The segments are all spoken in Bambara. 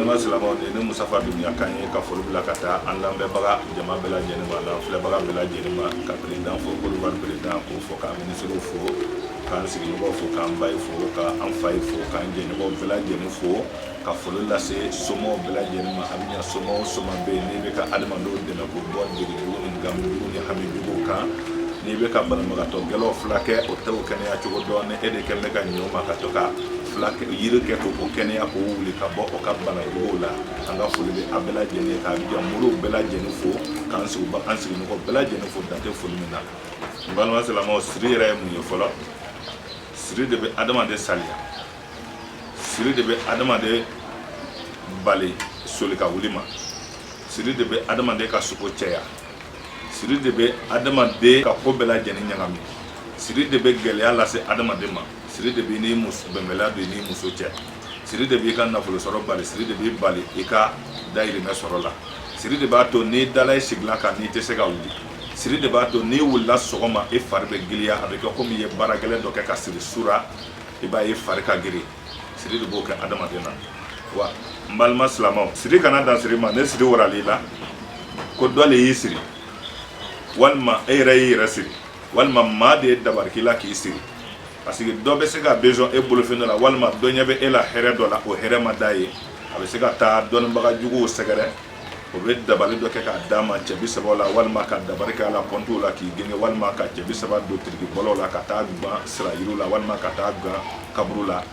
balma silamaw ni musafa dunya kanye ka folu bila kata an lambe baga jama bela jeni ma na fle baga bela jeni ma ka president fo ko war president ko fo ka ministre fo kan sigi ko fo kan bay fo ka an fay fo kan jeni ko bela jeni fo ka folu la se somo bela jeni ma abinya somo be ni be ka adama do de na ko bon de ni ngam ni hamidu ko kan ni be ka ban ma to gelo flake o taw kan ya ci go don e de ken ga nyoma ka to ka flake yire ke ko kene ya ko wuli ka bo o ka bana yola anga fulbe abela jeni ka bi jamuru bela jeni fo kan su ba an su ko bela jeni fo date fulmina balma salama siri re mu yefolo siri de be adama de salia siri de be adama de bale soli ka wulima siri de be adama de ka suko cheya siri de be adama de ka ko bela jeni nyangami siri de be gele ala se adama de ma siri de bi ni mus bemela de ni muso che siri de bi kan na fulo soro bali siri de bi bali ika daire me soro la siri de ba to ni dalay sigla ka ni te se ga wuli siri de ba to ni wulla sogoma e farbe gilia avec ko mi ye baragele do ka siri sura e ba e farka giri siri de bo ka adama de na wa mbalma slamo siri kana da siri ma ne siri wora lila ko dole yi siri walma e ray rasiri walma ma de dabarkila ki siri parce que do be se ga besoin e bolo fendo la walma do nyabe e la here do la o here ma daye abe se ga ta don baga jugo segere o be dabali do ke ka dama chebi sabola walma ka dabarka la pontu la ki gene walma ka chebi sabad do triki bolo la ka ta ba srayiru la walma ka ta ga kabru la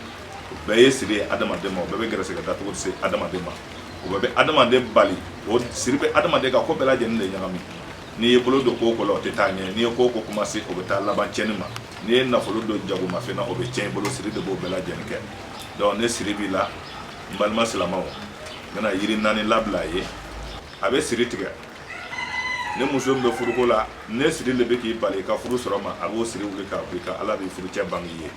be yesiri adama de mo be gere se ga datu se adama de ma o be adama de bali o sirbe adama de ga ko bela jeni de nyami ni bolo do ko ko lo tetanye ni ko ko kuma se o be ta laban chenima ni na folo do jago ma fena o be chen bolo siri de bo bela jeni ke donc ne siri bi la mbalma salamaw ngana yiri nani labla ye abe siri tiga ne muso be furuko la ne siri le be ki bale ka furu soroma abo siri wuli ka afrika ala be furu che bangiye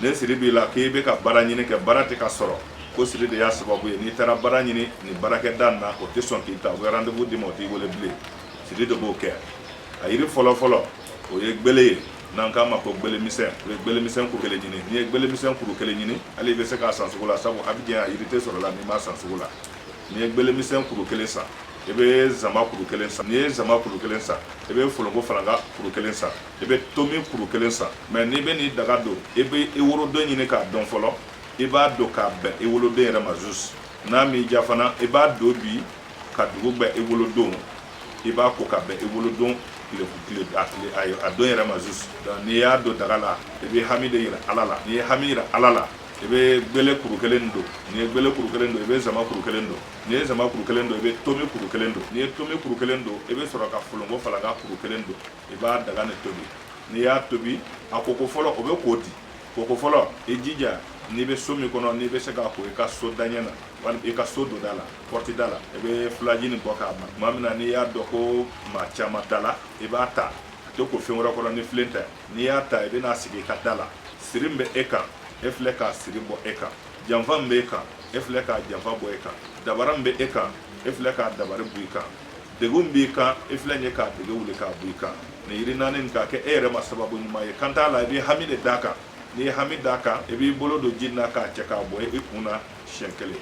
ne siri bi la ke be ka baranyine ke barate ka soro ko siri de ya sababu ye ni tara baranyine ni barake danna o te son ki ta o rendez-vous di moti wole blé siri de bo ke ayiri folo o ye gbele nan kama ko gbele misen ko kele nyini ni gbele misen ko kele nyini ali be se ka sansugula sabu abidjan ayiri te soro la ni ma sansugula ni gbele misen ko kele sa ebe zama ko kele sa ni zama ko kele sa ebe folongo falanga ko kele sa ebe tomi ko kele sa mais ni be ni daga do ebe e woro do nyini ka don folo eba do ka be e wolo do era mazus na mi jafana eba do bi ka dugo be e wolo do eba ko ka be e wolo do le atli ayo adon era mazus ni ya do dagala ebe hamide ira alala ni hamira alala ebe gbele kuru kelendo ni gbele kuru kelendo ebe zama kuru kelendo ni zama kuru kelendo ebe tomi kuru kelendo ni tomi kuru kelendo ebe soroka fulongo falaga kuru kelendo eba daga ne tobi ni ya tobi akoko folo obe kodi koko folo ejija ni be somi kono ni be sega ko e ka so danyana wan e ka so do dala porti dala ebe flagini boka ma mamina ni ya do ko ma chama dala e ba ta to ko fenwora ko ni flenta ni ya ta ebe na sigi ka dala sirimbe eka e fleka sirimbo eka jamvan be eka e fleka jamva bo eka dabaram be eka e fleka dabare buika degum be eka e flenye ka dege wule ka buika ni irina nin ka ke ere masababu nyuma ye kanta la bi hamide daka ni hamida ka ebi bolo do jinna ka cheka bo e kuna shenkele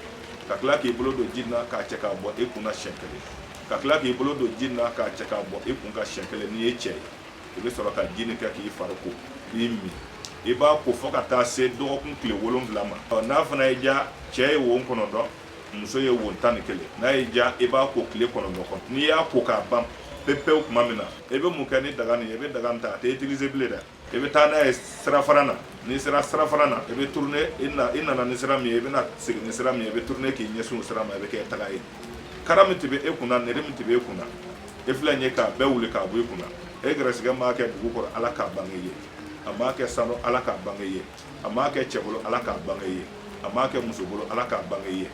kakla ki bolo do jinna ka cheka bo e kuna shenkele kakla ki bolo do jinna ka cheka bo e kunka shenkele ni eche ebe soro ka jinni ka ki farko imi eba ko foka ta se do kun kle wolon vlama na fana eja che wo nkono do muso ye wo ntane kele na eja eba ko kle kono do kon ni ya ko ka bam pepe o kuma mina ebe mukani daga ni ebe daga nta te utiliser bleda ebe tana srafarana ni srafarana ebe tourner inna na ni srami ebe na sig ni srami ebe tourner ki nyesu srama ebe ke taga e karamiti be ekuna neremiti be ekuna eflanye ka be wule ka bu ekuna e gresiga ma ke dugu ko ala ka bangeye ama ke sano ala ka bangeye ama ke chebolo ala ka bangeye ama ke musubolo ala ka bangeye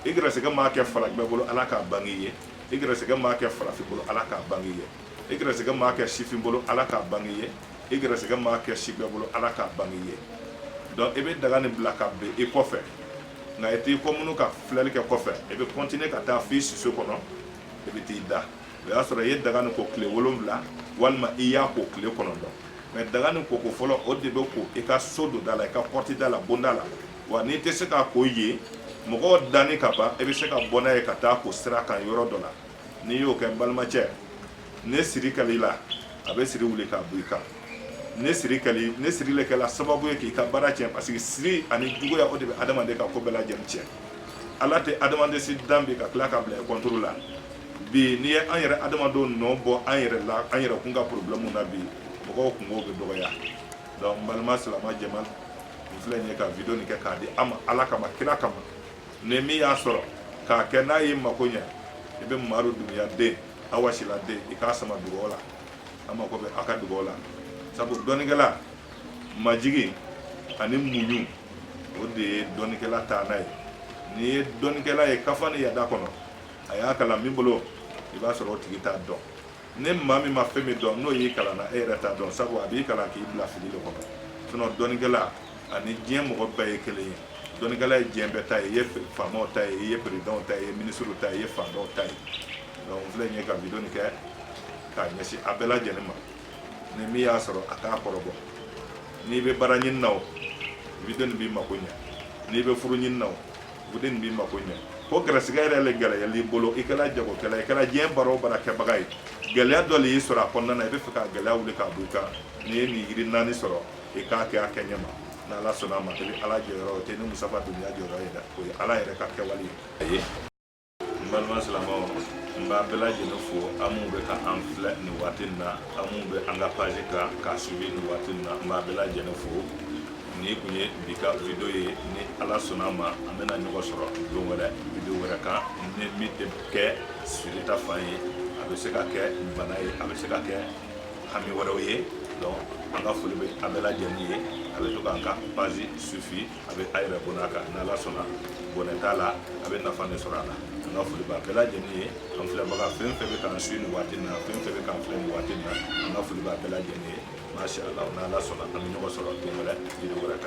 e gresiga ma ke falak be bolo ala ka bangeye e gresiga ma ke falafi bolo ala ka bangeye e gresiga ma ke shifin bolo ala ka bangeye igre se gama ke shibe bolo alaka bangiye donc ebe daga ni blaka be e kofe na eti komunu ka flel ke kofe ebe continuer ka ta fi su kono ebe ti da be asura ye daga ni ko kle wolomla walma iya ko kle kono do mais daga ni ko folo o de be ko e ka sodo dala e ka porti dala bondala wa ni te se ka ko ye mɔgɔw danni ka ban e bɛ se ka bɔ n'a ye ka taa ko sira kan yɔrɔ dɔ la n'i y'o kɛ n balimacɛ ne siri kɛl'i la a bɛ siri wuli k'a bɔ i kan ne siri le kɛla sababu ye k'i ka baara tiɲɛ parce que siri ani juguya o de bɛ adamaden ka ko bɛɛ lajɛlen tiɲɛ ala tɛ adamaden si dan bi ka tila ka bila contrôle la bi n'i ye an yɛrɛ adamadenw nɔ bɔ an yɛrɛ la an yɛrɛ kun ka problème na bi mɔgɔw kungo bɛ dɔgɔya donc n balima silama jɛma n filɛ nin ye ka video nin kɛ k'a di an ma ala kama kira kama ni min y'a sɔrɔ k'a kɛ n'a y'i mako ɲɛ i bɛ Mamadu Dunbiya den Awa Sila den i k'a sama dugawu la an mako bɛ a ka dugawu la sabu dɔnnikɛla majigi ani muɲu o de ye dɔnnikɛla taana ye n'i ye dɔnnikɛla ye kafa ni yada kɔnɔ a y'a kalan min bolo i b'a sɔrɔ o tigi t'a dɔn ni maa min ma fɛn min dɔn n'o y'i kalan na e yɛrɛ t'a dɔn sabu a b'i kalan k'i bila fili de kɔnɔ sinon dɔnnikɛla ani diɲɛ mɔgɔ bɛɛ ye kelen ye dɔnnikɛla ye diɲɛ bɛɛ ta ye i ye faamaw ta ye i ye présidentw ta ye i ye ministrew ta ye i ye fandaw ta ye donc n filɛ nin ye ka video nin kɛ k'a ɲɛsin a bɛɛ lajɛlen ma ni min y'a sɔrɔ a k'a kɔrɔbɔ n'i bɛ baara ɲini na o video nin b'i mako ɲɛ n'i bɛ furu ɲini na o video nin b'i mako ɲɛ ko gɛrɛsɛgɛ yɛrɛ le gɛlɛyal'i bolo i kɛra jagokɛla i kɛra diɲɛ baara o baara kɛbaga ye gɛlɛya dɔ le y'i sɔrɔ a kɔnɔna na i bɛ fɛ ka gɛlɛya wuli k'a bɔ i kan n'i ye nin yiri naani sɔrɔ i k'a kɛ a kɛ ɲɛ ma n'ala sɔnna a ma i bɛ ala jɔyɔrɔ o tɛ ni Musafa Dunbiya jɔyɔrɔ ye dɛ o ye ala yɛrɛ ka kɛwale ye ayi n balima silamɛw n b'a bɛɛ lajɛlen fo an minnu bɛ ka an filɛ nin waati in na an minnu bɛ an ka page kan k'a suivi nin waati in na n b'a bɛɛ lajɛlen fo ni kun ye bi ka video ye ni ala sɔnna a ma an bɛna ɲɔgɔn sɔrɔ don wɛrɛ video wɛrɛ kan ni min tɛ kɛ filita fan ye a bɛ se ka kɛ bana ye a bɛ se ka kɛ hami wɛrɛw ye donc an ka foli bɛ a bɛɛ lajɛlen ye a bɛ to k'an ka page suivi a bɛ a yɛrɛ bɔn'a kan n'ala sɔnna bɔnɛ t'a la a bɛ nafa de sɔrɔ a la an ka foli b'a bɛɛ lajɛlen ye an filɛbaga fɛn fɛn bɛ k'an suivi nin waati in na fɛn fɛn bɛ k'an filɛ nin waati in na an ka foli b'a bɛɛ lajɛlen ye masha Allah n'ala sɔnna an bɛ ɲɔgɔn sɔrɔ don wɛrɛ video wɛrɛ kan